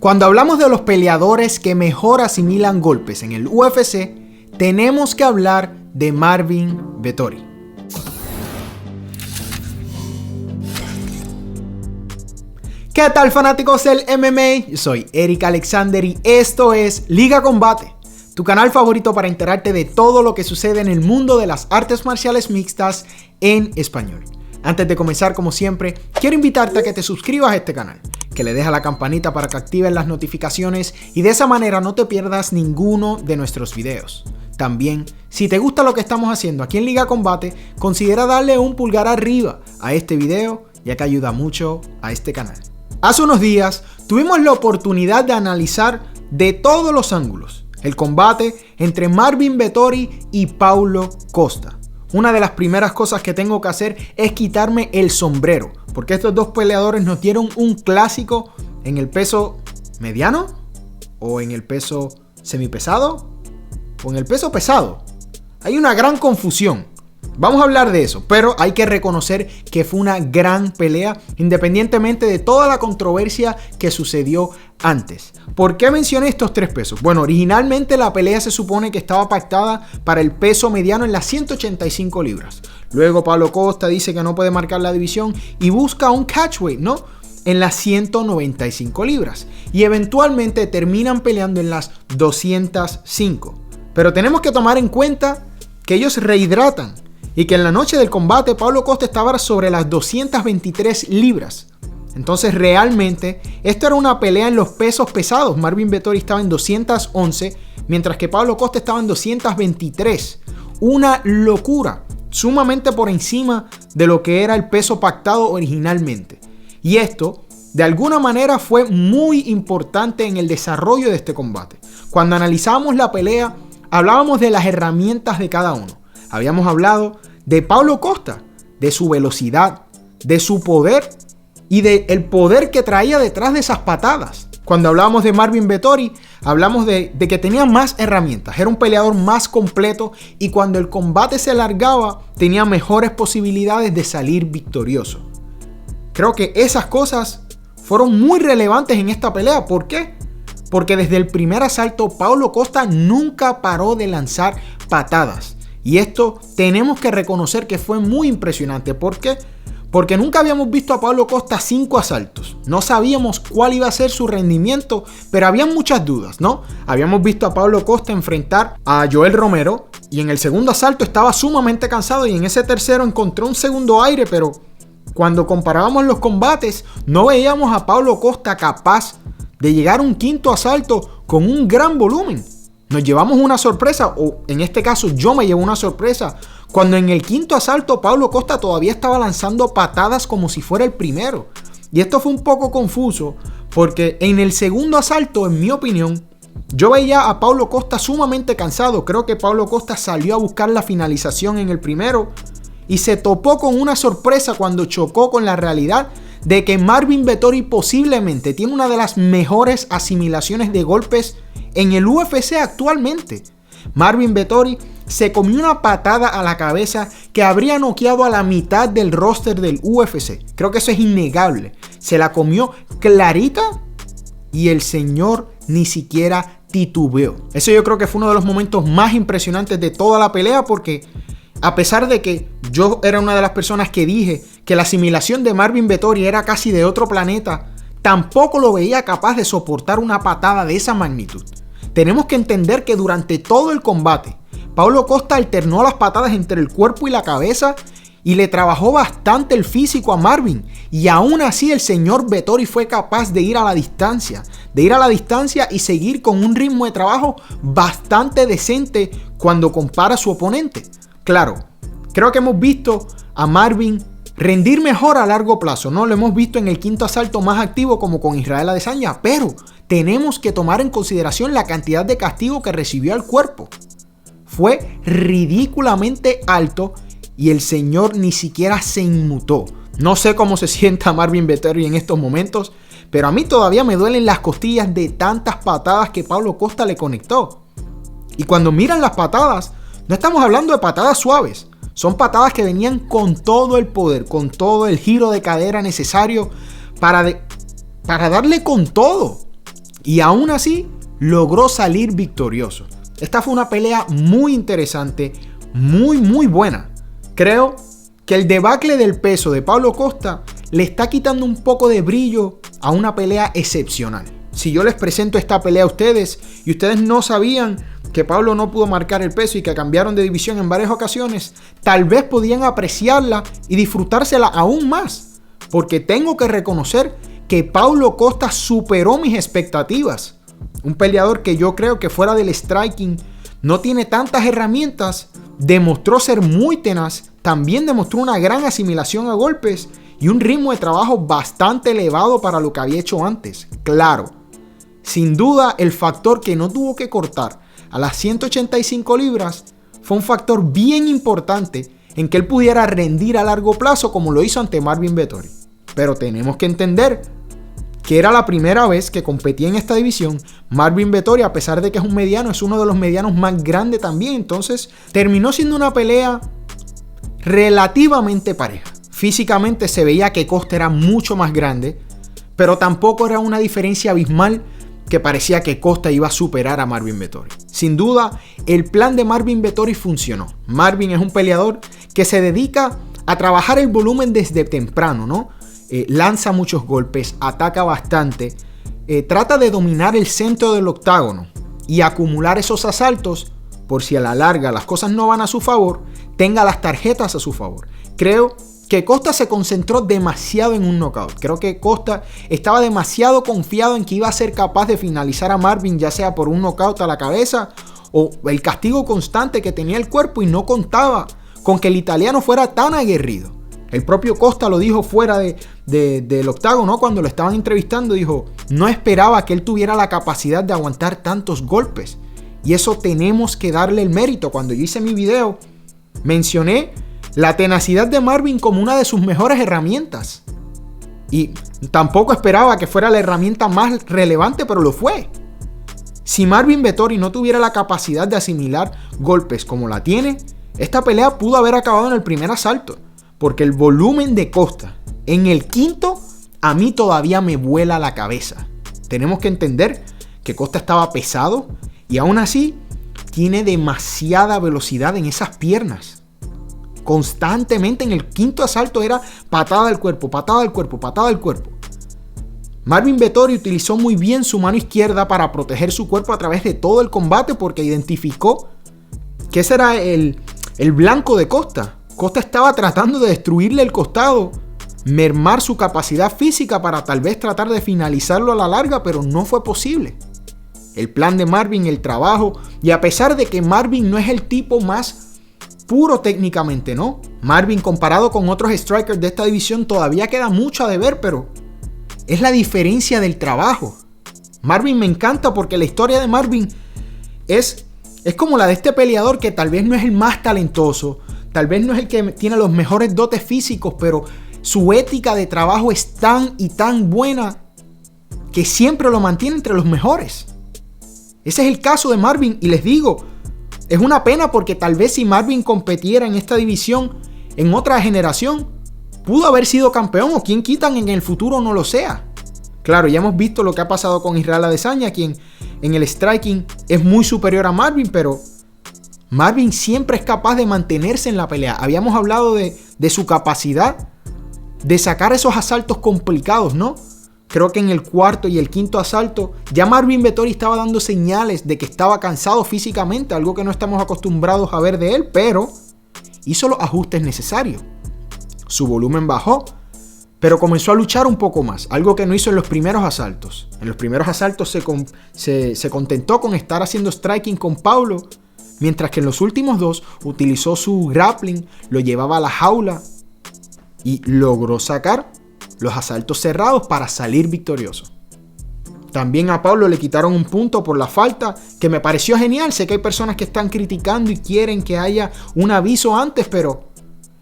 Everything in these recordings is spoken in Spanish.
Cuando hablamos de los peleadores que mejor asimilan golpes en el UFC, tenemos que hablar de Marvin Vettori. ¿Qué tal, fanáticos del MMA? Yo soy Eric Alexander y esto es Liga Combate, tu canal favorito para enterarte de todo lo que sucede en el mundo de las artes marciales mixtas en español. Antes de comenzar, como siempre, quiero invitarte a que te suscribas a este canal, que le dejes a la campanita para que actives las notificaciones y de esa manera no te pierdas ninguno de nuestros videos. También, si te gusta lo que estamos haciendo aquí en Liga Combate, considera darle un pulgar arriba a este video, ya que ayuda mucho a este canal. Hace unos días tuvimos la oportunidad de analizar de todos los ángulos el combate entre Marvin Vettori y Paulo Costa. Una de las primeras cosas que tengo que hacer es quitarme el sombrero, porque estos dos peleadores nos dieron un clásico en el peso mediano, o en el peso semipesado, o en el peso pesado. Hay una gran confusión. Vamos a hablar de eso, pero hay que reconocer que fue una gran pelea, independientemente de toda la controversia que sucedió antes. ¿Por qué mencioné estos tres pesos? Bueno, originalmente la pelea se supone que estaba pactada para el peso mediano en las 185 libras. Luego Paulo Costa dice que no puede marcar la división y busca un catchweight, ¿no?, en las 195 libras. Y eventualmente terminan peleando en las 205. Pero tenemos que tomar en cuenta que ellos rehidratan y que en la noche del combate Paulo Costa estaba sobre las 223 libras. Entonces realmente esto era una pelea en los pesos pesados. Marvin Vettori estaba en 211, mientras que Paulo Costa estaba en 223. Una locura, sumamente por encima de lo que era el peso pactado originalmente. Y esto, de alguna manera, fue muy importante en el desarrollo de este combate. Cuando analizábamos la pelea, hablábamos de las herramientas de cada uno. Habíamos hablado de Paulo Costa, de su velocidad, de su poder y del poder que traía detrás de esas patadas. Cuando hablábamos de Marvin Vettori, hablamos de que tenía más herramientas, era un peleador más completo y cuando el combate se alargaba tenía mejores posibilidades de salir victorioso. Creo que esas cosas fueron muy relevantes en esta pelea. ¿Por qué? Porque desde el primer asalto Paulo Costa nunca paró de lanzar patadas. Y esto tenemos que reconocer que fue muy impresionante. ¿Por qué? Porque nunca habíamos visto a Paulo Costa 5 asaltos. No sabíamos cuál iba a ser su rendimiento, pero había muchas dudas, ¿no? Habíamos visto a Paulo Costa enfrentar a Joel Romero y en el segundo asalto estaba sumamente cansado y en ese tercero encontró un segundo aire, pero cuando comparábamos los combates no veíamos a Paulo Costa capaz de llegar a un quinto asalto con un gran volumen. Nos llevamos una sorpresa, o en este caso yo me llevo una sorpresa, cuando en el quinto asalto Paulo Costa todavía estaba lanzando patadas como si fuera el primero. Y esto fue un poco confuso, porque en el segundo asalto, en mi opinión, yo veía a Paulo Costa sumamente cansado. Creo que Paulo Costa salió a buscar la finalización en el primero y se topó con una sorpresa cuando chocó con la realidad de que Marvin Vettori posiblemente tiene una de las mejores asimilaciones de golpes en el UFC actualmente. Marvin Vettori se comió una patada a la cabeza que habría noqueado a la mitad del roster del UFC. Creo que eso es innegable. Se la comió clarita y el señor ni siquiera titubeó. Eso yo creo que fue uno de los momentos más impresionantes de toda la pelea, porque a pesar de que yo era una de las personas que dije que la asimilación de Marvin Vettori era casi de otro planeta, tampoco lo veía capaz de soportar una patada de esa magnitud. Tenemos que entender que durante todo el combate, Paulo Costa alternó las patadas entre el cuerpo y la cabeza y le trabajó bastante el físico a Marvin. Y aún así el señor Vettori fue capaz de ir a la distancia, y seguir con un ritmo de trabajo bastante decente cuando compara a su oponente. Claro, creo que hemos visto a Marvin rendir mejor a largo plazo, ¿no? Lo hemos visto en el quinto asalto más activo como con Israel Adesanya, pero tenemos que tomar en consideración la cantidad de castigo que recibió al cuerpo. Fue ridículamente alto y el señor ni siquiera se inmutó. No sé cómo se sienta Marvin Vettori en estos momentos, pero a mí todavía me duelen las costillas de tantas patadas que Paulo Costa le conectó. Y cuando miran las patadas, no estamos hablando de patadas suaves. Son patadas que venían con todo el poder, con todo el giro de cadera necesario para darle con todo. Y aún así, logró salir victorioso. Esta fue una pelea muy interesante, muy buena. Creo que el debacle del peso de Paulo Costa le está quitando un poco de brillo a una pelea excepcional. Si yo les presento esta pelea a ustedes y ustedes no sabían que Paulo no pudo marcar el peso y que cambiaron de división en varias ocasiones, tal vez podían apreciarla y disfrutársela aún más. Porque tengo que reconocer que Paulo Costa superó mis expectativas. Un peleador que yo creo que fuera del striking no tiene tantas herramientas, demostró ser muy tenaz, también demostró una gran asimilación a golpes y un ritmo de trabajo bastante elevado para lo que había hecho antes. Claro, sin duda el factor que no tuvo que cortar a las 185 libras fue un factor bien importante en que él pudiera rendir a largo plazo como lo hizo ante Marvin Vettori. Pero tenemos que entender que era la primera vez que competía en esta división. Marvin Vettori, a pesar de que es un mediano, es uno de los medianos más grandes también. Entonces terminó siendo una pelea relativamente pareja. Físicamente se veía que Costa era mucho más grande, pero tampoco era una diferencia abismal que parecía que Costa iba a superar a Marvin Vettori. Sin duda, el plan de Marvin Vettori funcionó. Marvin es un peleador que se dedica a trabajar el volumen desde temprano, ¿no? Lanza muchos golpes, ataca bastante, trata de dominar el centro del octágono y acumular esos asaltos por si a la larga las cosas no van a su favor, tenga las tarjetas a su favor. Creo que Costa se concentró demasiado en un knockout. Creo que Costa estaba demasiado confiado en que iba a ser capaz de finalizar a Marvin, ya sea por un knockout a la cabeza o el castigo constante que tenía el cuerpo, y no contaba con que el italiano fuera tan aguerrido. El propio Costa lo dijo fuera del octágono, ¿no? Cuando lo estaban entrevistando, dijo, no esperaba que él tuviera la capacidad de aguantar tantos golpes. Y eso tenemos que darle el mérito. Cuando yo hice mi video, mencioné la tenacidad de Marvin como una de sus mejores herramientas. Y tampoco esperaba que fuera la herramienta más relevante, pero lo fue. Si Marvin Vettori no tuviera la capacidad de asimilar golpes como la tiene, esta pelea pudo haber acabado en el primer asalto. Porque el volumen de Costa en el quinto a mí todavía me vuela la cabeza. Tenemos que entender que Costa estaba pesado y aún así tiene demasiada velocidad en esas piernas. Constantemente en el quinto asalto era patada al cuerpo, patada al cuerpo, patada al cuerpo. Marvin Vettori utilizó muy bien su mano izquierda para proteger su cuerpo a través de todo el combate, porque identificó que ese era el blanco de Costa. Costa estaba tratando de destruirle el costado, mermar su capacidad física para tal vez tratar de finalizarlo a la larga, pero no fue posible. El plan de Marvin, el trabajo, y a pesar de que Marvin no es el tipo más puro técnicamente, ¿no? Marvin, comparado con otros strikers de esta división, todavía queda mucho a deber, pero es la diferencia del trabajo. Marvin me encanta porque la historia de Marvin es como la de este peleador que tal vez no es el más talentoso, tal vez no es el que tiene los mejores dotes físicos, pero su ética de trabajo es tan y tan buena que siempre lo mantiene entre los mejores. Ese es el caso de Marvin, y les digo, es una pena porque tal vez si Marvin competiera en esta división en otra generación, pudo haber sido campeón, o quien quitan en el futuro no lo sea. Claro, ya hemos visto lo que ha pasado con Israel Adesanya, quien en el striking es muy superior a Marvin, pero Marvin siempre es capaz de mantenerse en la pelea. Habíamos hablado de su capacidad de sacar esos asaltos complicados, ¿no? Creo que en el cuarto y el quinto asalto ya Marvin Vettori estaba dando señales de que estaba cansado físicamente, algo que no estamos acostumbrados a ver de él, pero hizo los ajustes necesarios. Su volumen bajó, pero comenzó a luchar un poco más, algo que no hizo en los primeros asaltos. En los primeros asaltos se contentó con estar haciendo striking con Paulo, mientras que en los últimos dos utilizó su grappling, lo llevaba a la jaula y logró sacar los asaltos cerrados para salir victorioso. También a Paulo le quitaron un punto por la falta, que me pareció genial. Sé que hay personas que están criticando y quieren que haya un aviso antes, pero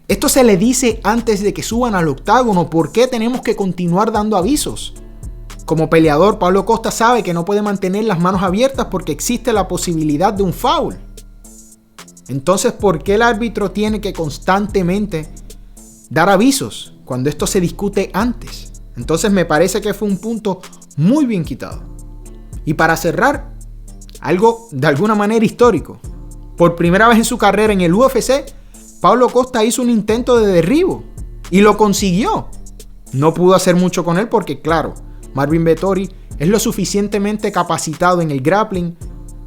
esto se le dice antes de que suban al octágono. ¿Por qué tenemos que continuar dando avisos? Como peleador, Paulo Costa sabe que no puede mantener las manos abiertas porque existe la posibilidad de un foul. Entonces, ¿por qué el árbitro tiene que constantemente dar avisos cuando esto se discute antes? Entonces me parece que fue un punto muy bien quitado. Y para cerrar, algo de alguna manera histórico. Por primera vez en su carrera en el UFC, Paulo Costa hizo un intento de derribo y lo consiguió. No pudo hacer mucho con él porque, claro, Marvin Vettori es lo suficientemente capacitado en el grappling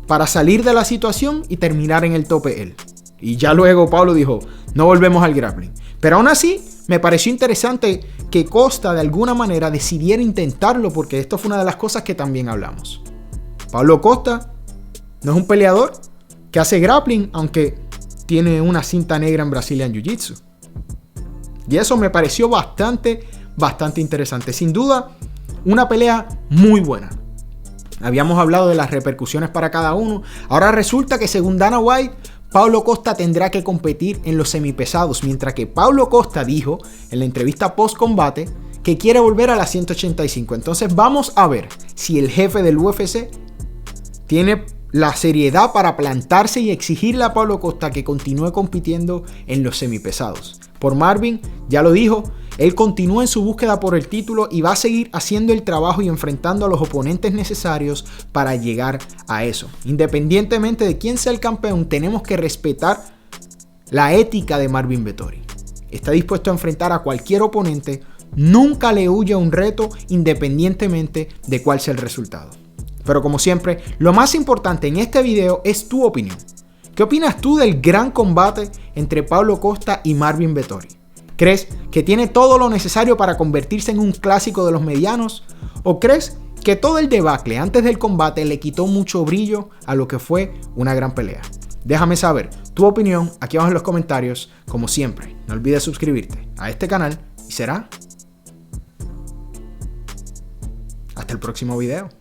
para salir de la situación y terminar en el tope él. Y ya luego Paulo dijo, no volvemos al grappling. Pero aún así, me pareció interesante que Costa de alguna manera decidiera intentarlo, porque esto fue una de las cosas que también hablamos. Paulo Costa no es un peleador que hace grappling, aunque tiene una cinta negra en Brazilian Jiu-Jitsu. Y eso me pareció bastante interesante. Sin duda, una pelea muy buena. Habíamos hablado de las repercusiones para cada uno. Ahora resulta que según Dana White, Paulo Costa tendrá que competir en los semipesados, mientras que Paulo Costa dijo en la entrevista post combate que quiere volver a las 185. Entonces vamos a ver si el jefe del UFC tiene la seriedad para plantarse y exigirle a Paulo Costa que continúe compitiendo en los semipesados. Por Marvin, ya lo dijo, él continúa en su búsqueda por el título y va a seguir haciendo el trabajo y enfrentando a los oponentes necesarios para llegar a eso. Independientemente de quién sea el campeón, tenemos que respetar la ética de Marvin Vettori. Está dispuesto a enfrentar a cualquier oponente, nunca le huye a un reto independientemente de cuál sea el resultado. Pero como siempre, lo más importante en este video es tu opinión. ¿Qué opinas tú del gran combate entre Paulo Costa y Marvin Vettori? ¿Crees que tiene todo lo necesario para convertirse en un clásico de los medianos? ¿O crees que todo el debacle antes del combate le quitó mucho brillo a lo que fue una gran pelea? Déjame saber tu opinión aquí abajo en los comentarios. Como siempre, no olvides suscribirte a este canal y será hasta el próximo video.